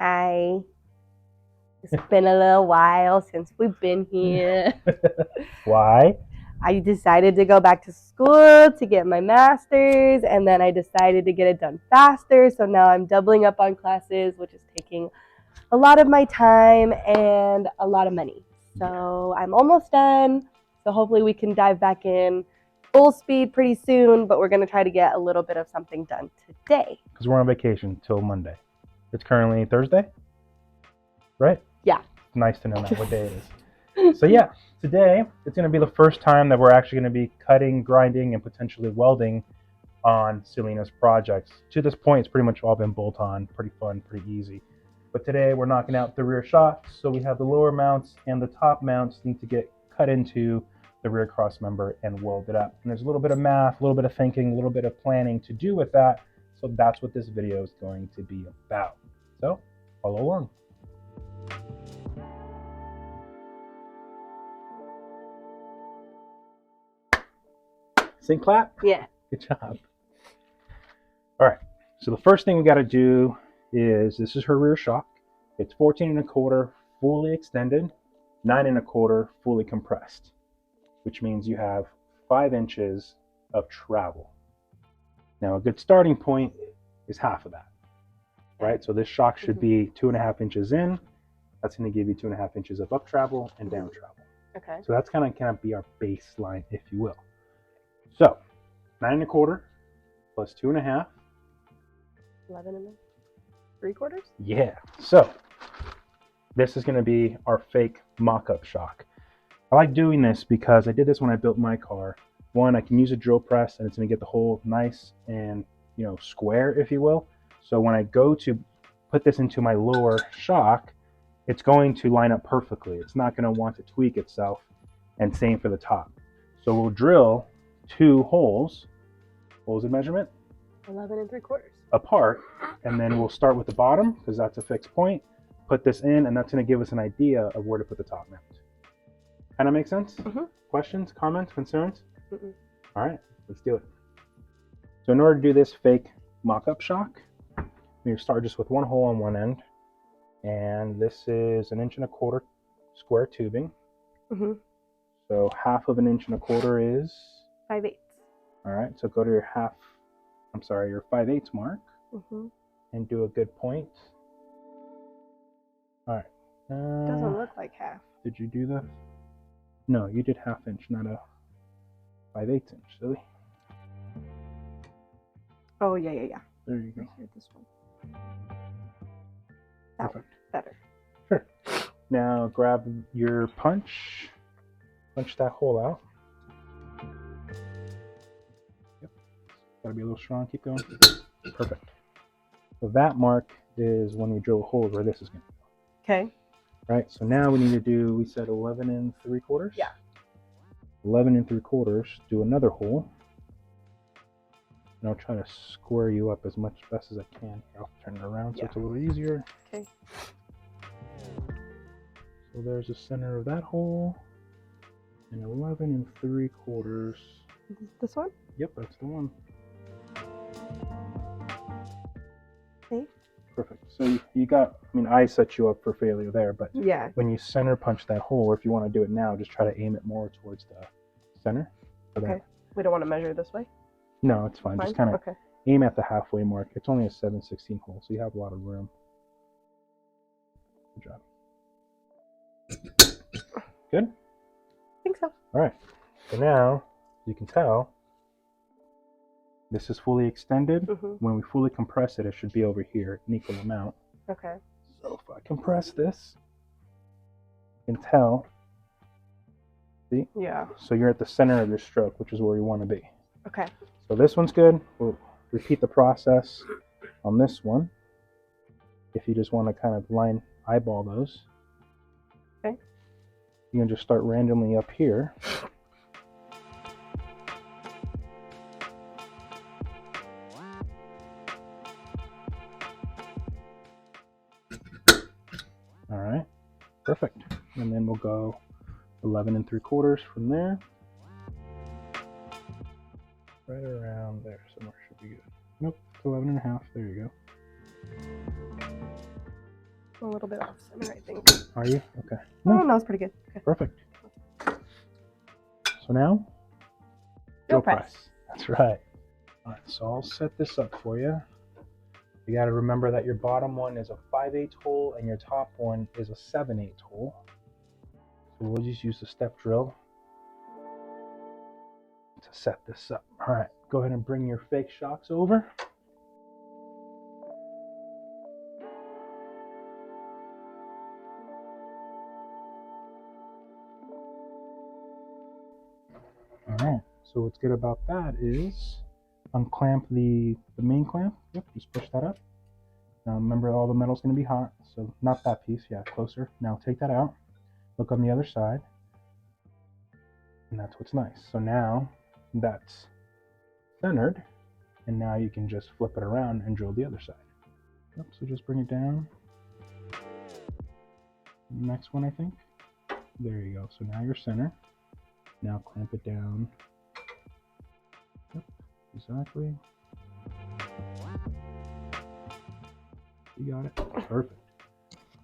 Hi. It's been a little while since we've been here. Why? I decided to go back to school to get my master's, and then I decided to get it done faster. So now I'm doubling up on classes, which is taking a lot of my time and a lot of money. So I'm almost done. So hopefully we can dive back in full speed pretty soon, but we're going to try to get a little bit of something done today. Because we're on vacation till Monday. It's currently Thursday, right? Yeah. It's nice to know now what day it is. So yeah, today it's going to be the first time that we're actually going to be cutting, grinding, and potentially welding on Celyna'S projects. To this point, it's pretty much all been bolt-on, pretty fun, pretty easy. But today we're knocking out the rear shocks, so we have the lower mounts and the top mounts need to get cut into the rear cross member and welded up. And there's a little bit of math, a little bit of thinking, a little bit of planning to do with that. So that's what this video is going to be about. So follow along. Sing clap? Yeah. Good job. All right, so the first thing we got to do is, this is her rear shock. It's 14 1/4 fully extended, 9 1/4 fully compressed, which means you have 5 inches of travel. Now a good starting point is half of that, right? So this shock should be 2.5 inches in. That's going to give you 2.5 inches of up travel and down travel. Okay. So that's kind of be our baseline, if you will. So 9 1/4 plus 2.5. 11 3/4? Yeah. So this is going to be our fake mock-up shock. I like doing this because I did this when I built my car. One, I can use a drill press and it's going to get the hole nice and, you know, square, if you will. So when I go to put this into my lower shock, it's going to line up perfectly. It's not going to want to tweak itself, and same for the top. So we'll drill 2 holes. What was the measurement? 11 3/4. Apart, and then we'll start with the bottom because that's a fixed point. Put this in, and that's going to give us an idea of where to put the top mount. Kind of make sense? Questions, comments, concerns? All right, let's do it. So in order to do this fake mock-up shock, we start just with 1 hole on one end, and this is 1 1/4 inch square tubing. So 1/2 inch and a quarter is 5/8. All right, so go to your your 5/8 mark, and do a good point. All right. Doesn't look like half. Did you do this? No, you did 1/2 inch, not a 5/8 inch, silly. Oh, yeah. There you go. Here, this one. That one. Better. Sure. Now grab your punch that hole out. Yep. Gotta be a little strong, keep going. Perfect. So that mark is when we drill a hole where this is going to go. Okay. Right, so now we need to do, we said 11 3/4? Yeah. 11 3/4, do another hole. And I'll try to square you up as best as I can. I'll turn it around so it's a little easier. Okay. So there's the center of that hole. And 11 3/4. This one? Yep, that's the one. Okay. Perfect. So you got, I mean, I set you up for failure there, but yeah, when you center punch that hole, or if you want to do it now, just try to aim it more towards the center. Okay. We don't want to measure this way? No, it's fine. Just kind of okay. Aim at the halfway mark. It's only a 7/16 hole, so you have a lot of room. Good job. Good? I think so. All right. So now, you can tell, this is fully extended. When we fully compress it, it should be over here, an equal amount. Okay. So if I compress this, you can tell. See? Yeah. So you're at the center of your stroke, which is where you want to be. Okay. So this one's good. We'll repeat the process on this one. If you just want to kind of eyeball those. Okay. You can just start randomly up here. All right, perfect. And then we'll go 11 3/4 from there. Right around there somewhere should be good. Nope, it's 11 1/2. There you go. a little bit off center, I think. Are you? Okay. No, no, it's pretty good. Okay. Perfect. So now, Drill press. That's right. All right, so I'll set this up for you. You got to remember that your bottom one is a 5/8 hole and your top one is a 7/8 hole. So we'll just use the step drill to set this up. All right, go ahead and bring your fake shocks over. All right, so what's good about that is unclamp the main clamp. Yep, just push that up. Now remember, all the metal's going to be hot, so not that piece. Yeah, closer. Now take that out. Look on the other side. And that's what's nice. So now that's centered, and now you can just flip it around and drill the other side. Yep, so just bring it down. Next one, I think. There you go. So now you're center. Now clamp it down. Yep, exactly. You got it. Perfect.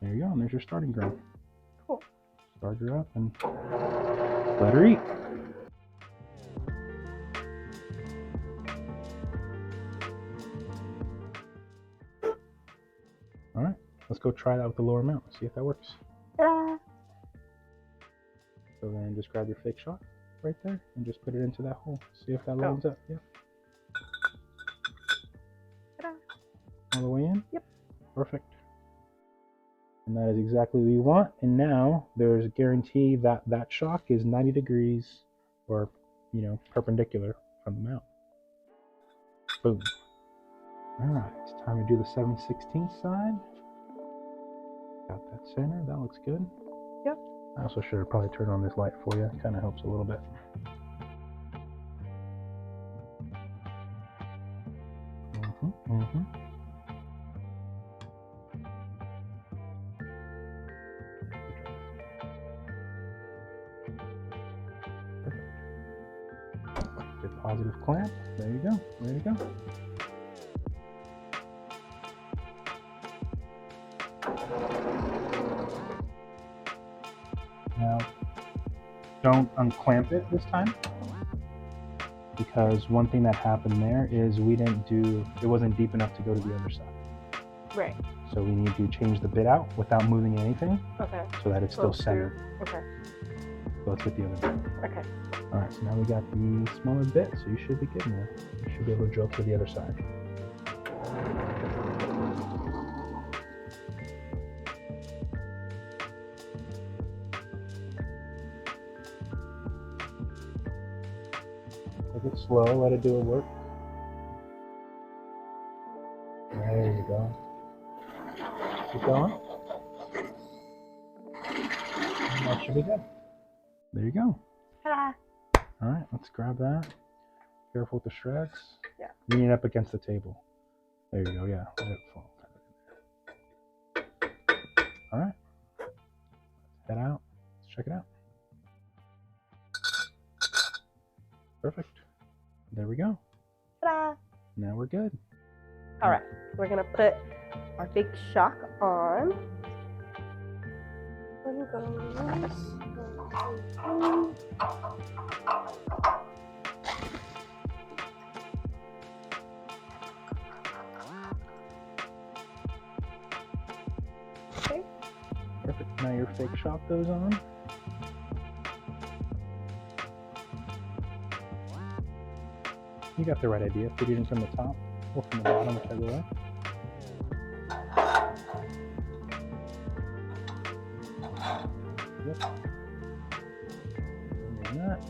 There you go. And there's your starting ground. Cool. Start her up and let her eat. All right, let's go try that with the lower mount. See if that works. Ta-da! So then just grab your fake shock right there and just put it into that hole. See if that lines up. Yep. Ta-da! All the way in? Yep. Perfect. And that is exactly what you want. And now there's a guarantee that that shock is 90 degrees or, perpendicular from the mount. Boom. All right, it's time to do the 7/16 side. Got that center. That looks good. Yep. I also should have probably turned on this light for you. It kind of helps a little bit. Perfect. Good positive clamp. There you go. There you go. Now, don't unclamp it this time, because one thing that happened there is it wasn't deep enough to go to the other side. Right. So we need to change the bit out without moving anything. Okay. So that it's still centered. Okay. So let's get the other bit. Okay. All right, so now we got the smaller bit, so you should be good now. You should be able to drill to the other side. Take it slow, let it do a work. There you go. Keep going. And that should be good. There you go. Ta-da! All right, let's grab that. Careful with the shreds. Yeah. Lean it up against the table. There you go, yeah. Let it fall. All right. Let's head out. Let's check it out. Perfect. There we go. Ta-da! Now we're good. All right, we're gonna put our big shock on. One goes. Okay. Perfect. Now your fake shock goes on. You got the right idea. Put it in from the top or from the bottom, whichever way. Yep. And that.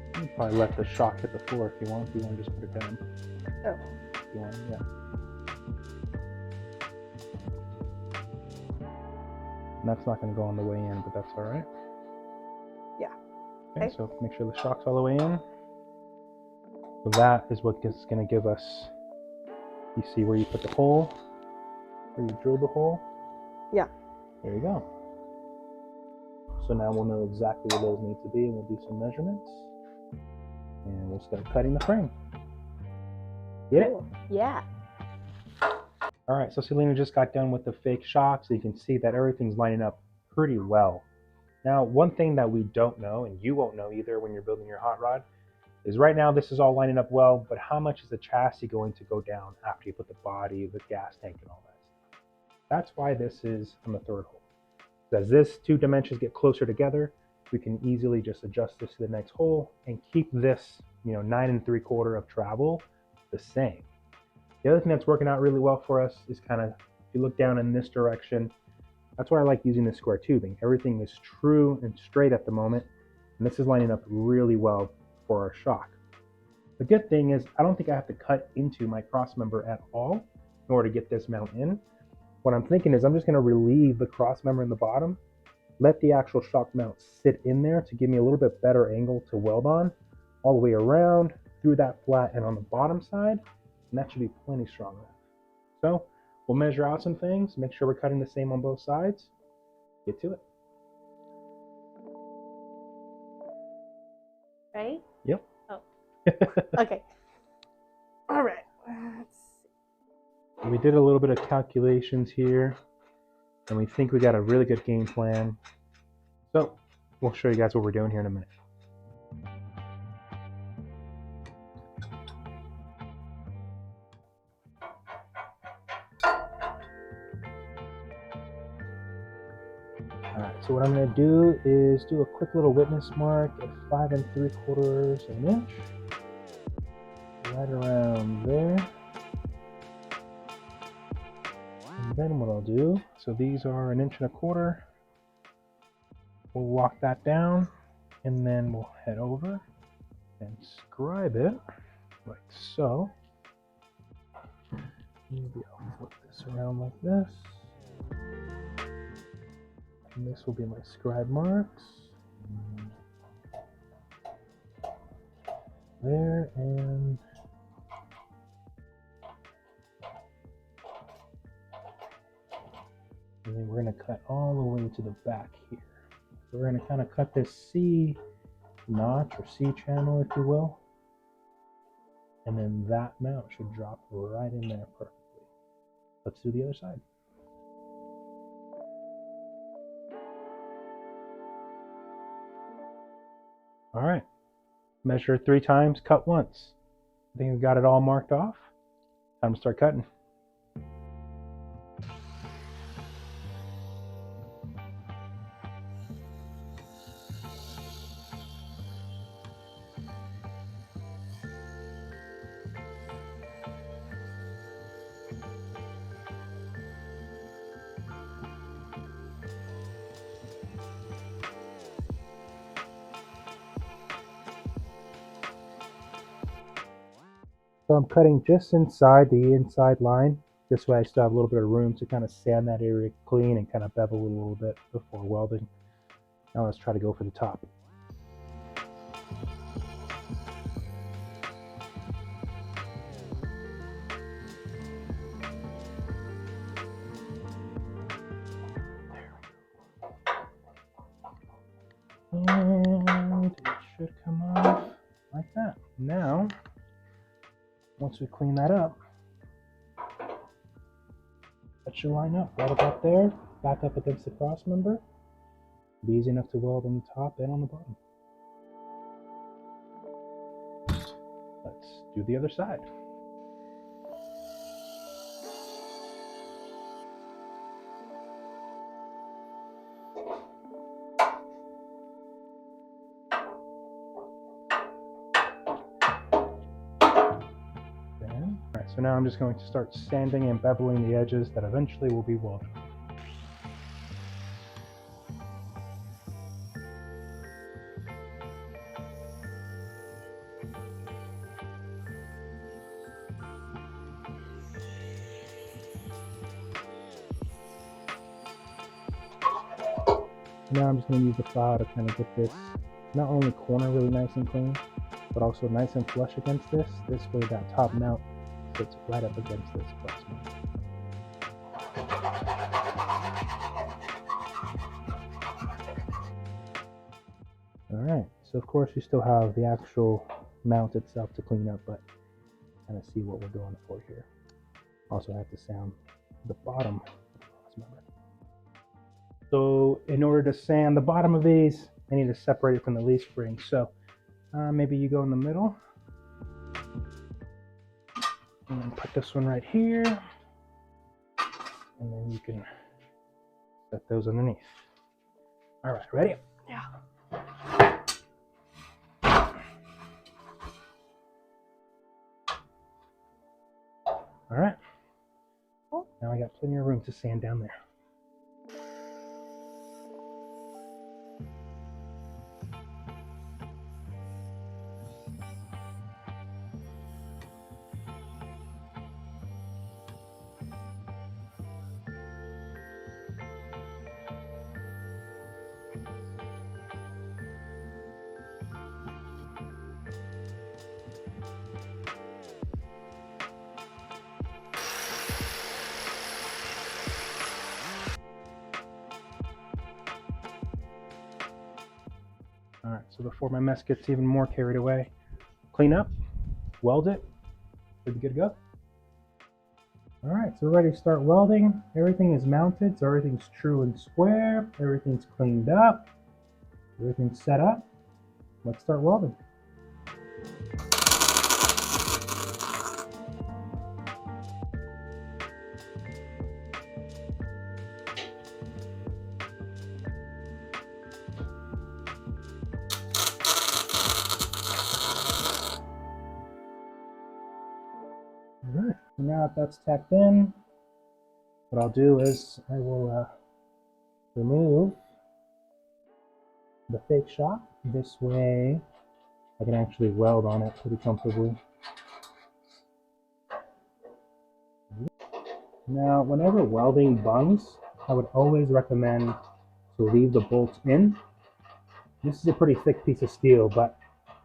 You can probably let the shock hit the floor if you want. If you want to just put it down. Oh. If you want, yeah. And that's not going to go on the way in, but that's all right. Yeah. Okay, Okay. so make sure the shock's all the way in. So that is what is going to give us, you see where you put the hole, where you drilled the hole? Yeah. There you go. So now we'll know exactly where those need to be, and we'll do some measurements. And we'll start cutting the frame. Get it? Cool. Yeah. All right, so Celyn'a just got done with the fake shock, so you can see that everything's lining up pretty well. Now, one thing that we don't know, and you won't know either when you're building your hot rod, is right now this is all lining up well, but how much is the chassis going to go down after you put the body, the gas tank, and all that stuff? That's why this is on the third hole. As this two dimensions get closer together, we can easily just adjust this to the next hole and keep this, 9 3/4 of travel the same. The other thing that's working out really well for us is kind of, if you look down in this direction, that's why I like using this square tubing. Everything is true and straight at the moment, and this is lining up really well for our shock. The good thing is I don't think I have to cut into my cross member at all in order to get this mount in. What I'm thinking is I'm just going to relieve the cross member in the bottom, let the actual shock mount sit in there to give me a little bit better angle to weld on, all the way around, through that flat and on the bottom side, and that should be plenty strong enough. So we'll measure out some things, make sure we're cutting the same on both sides, get to it. Right? Yep. Oh. Okay. All right. Let's see. We did a little bit of calculations here, and we think we got a really good game plan. So we'll show you guys what we're doing here in a minute. Alright, so what I'm going to do is do a quick little witness mark at 5 3/4 of an inch, right around there. And then what I'll do, so these are 1 1/4 inches, we'll walk that down, and then we'll head over and scribe it like so. Maybe I'll flip this around like this. And this will be my scribe marks. There, and then we're going to cut all the way to the back here. So we're going to kind of cut this C notch or C channel, if you will. And then that mount should drop right in there perfectly. Let's do the other side. All right, measure 3 times, cut once. I think we've got it all marked off. Time to start cutting. So I'm cutting just inside the inside line. This way I still have a little bit of room to kind of sand that area clean and kind of bevel it a little bit before welding. Now let's try to go for the top. And it should come off like that. Now, once we clean that up, that should line up right about there, back up against the cross member. Be easy enough to weld on the top and on the bottom. Let's do the other side. Alright, so now I'm just going to start sanding and beveling the edges that eventually will be welded. Now I'm just going to use the file to kind of get this not only corner really nice and clean, but also nice and flush against this. This way that top mount sits right up against this cross mount. Alright, so of course you still have the actual mount itself to clean up, but kind of see what we're going for here. Also have to sound the bottom. So in order to sand the bottom of these, I need to separate it from the leaf spring. So maybe you go in the middle. And then put this one right here. And then you can set those underneath. All right, ready? Yeah. All right. Now I got plenty of room to sand down there. All right, so before my mess gets even more carried away, clean up, weld it, should be good to go. All right, so we're ready to start welding. Everything is mounted, so everything's true and square. Everything's cleaned up. Everything's set up. Let's start welding. All right, so now that that's tacked in, what I'll do is I will remove the fake shock. This way I can actually weld on it pretty comfortably. Now, whenever welding bungs, I would always recommend to leave the bolts in. This is a pretty thick piece of steel, but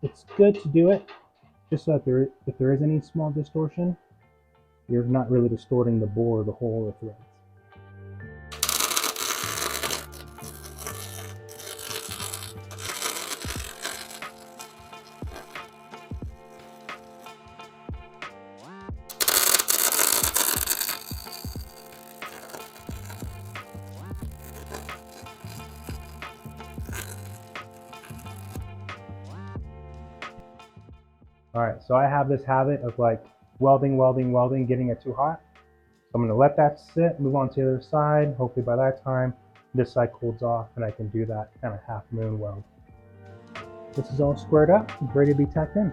it's good to do it just so that if there is any small distortion, you're not really distorting the bore, the hole, or threads. All right, so I have this habit of like welding, getting it too hot. So I'm gonna let that sit, move on to the other side. Hopefully by that time, this side cools off and I can do that kind of half moon weld. This is all squared up, ready to be tacked in.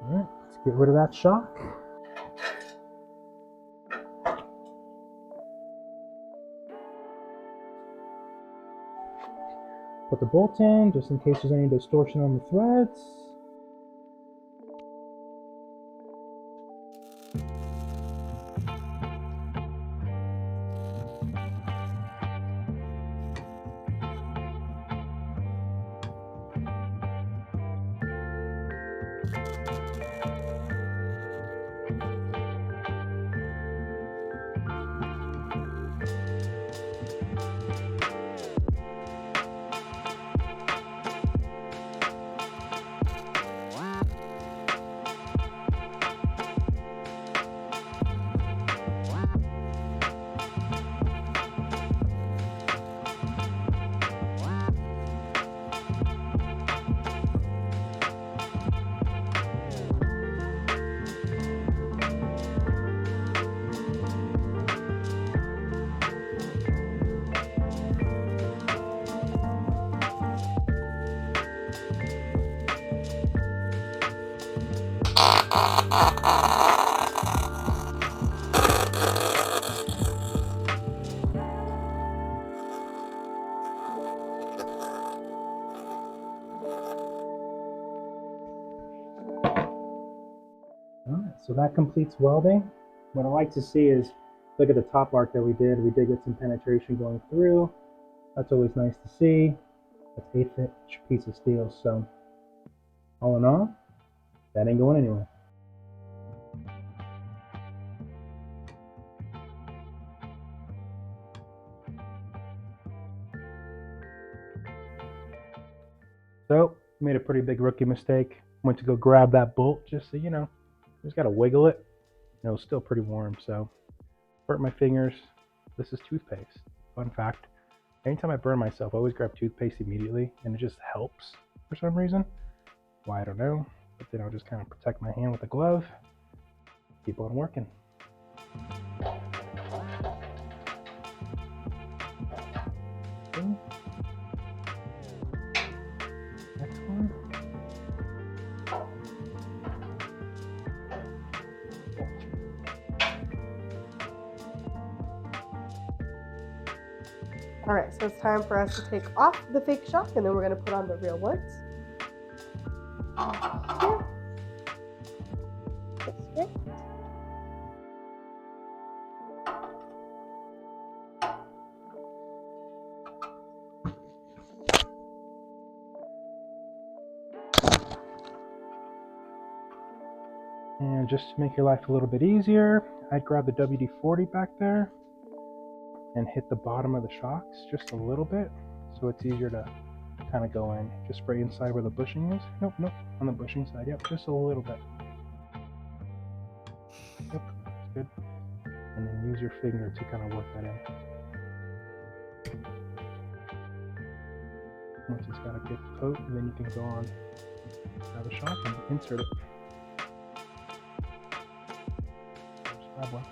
All right, let's get rid of that shock. Put the bolt in, just in case there's any distortion on the threads. Alright, so that completes welding. What I like to see is, look at the top arc that we did. We did get some penetration going through. That's always nice to see. That's 1/8 inch piece of steel, so all in all, that ain't going anywhere. So, made a pretty big rookie mistake. Went to go grab that bolt just so, just got to wiggle it. It was still pretty warm, so burnt my fingers. This is toothpaste. Fun fact. Anytime I burn myself, I always grab toothpaste immediately, and it just helps for some reason. Why, I don't know. But then I'll just kind of protect my hand with a glove. Keep on working. Okay. Next one. All right, so it's time for us to take off the fake shock, and then we're gonna put on the real ones. Here. That's right. And just to make your life a little bit easier, I'd grab the WD-40 back there and hit the bottom of the shocks just a little bit so it's easier to kind of go in. Just spray inside where the bushing is. Nope, on the bushing side. Yep, just a little bit. Yep, that's good. And then use your finger to kind of work that in. Once it's got a good coat, then you can go on, grab a shock and insert it. Just grab one.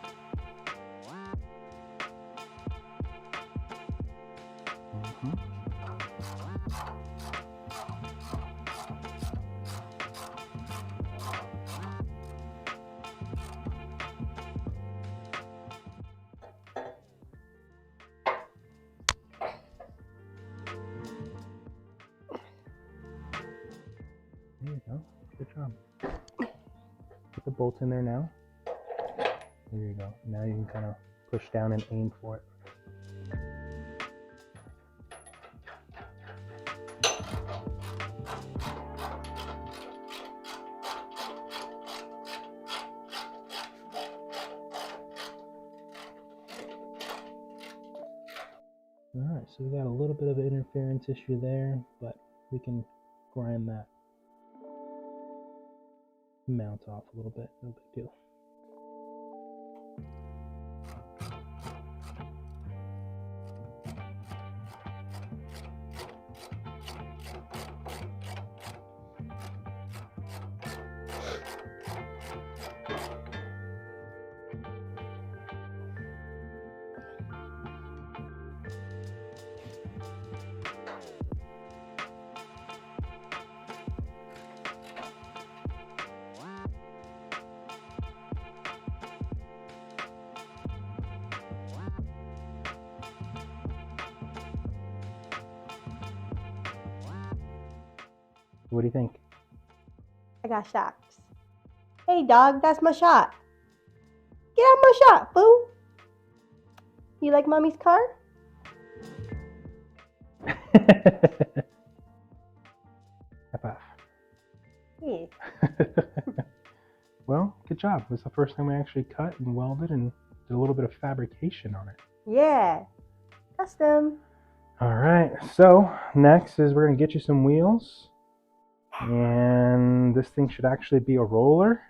There you go. Good job. Put the bolt in there now. There you go. Now you can kind of push down and aim for it. Alright, so we got a little bit of an interference issue there, but we can grind that mount off a little bit, no big deal. What do you think? I got shocks. Hey dog, that's my shot. Get out my shot, boo. You like mommy's car? High five. Yeah. Well, good job. It was the first time we actually cut and welded and did a little bit of fabrication on it. Yeah. Custom. All right, so next is we're going to get you some wheels. And this thing should actually be a roller.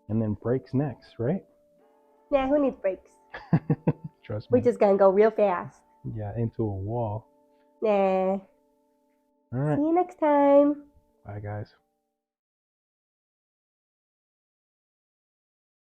And then brakes next, right? Nah, who needs brakes? Trust me. We're just gonna go real fast. Yeah, into a wall. Nah. All right. See you next time. Bye, guys.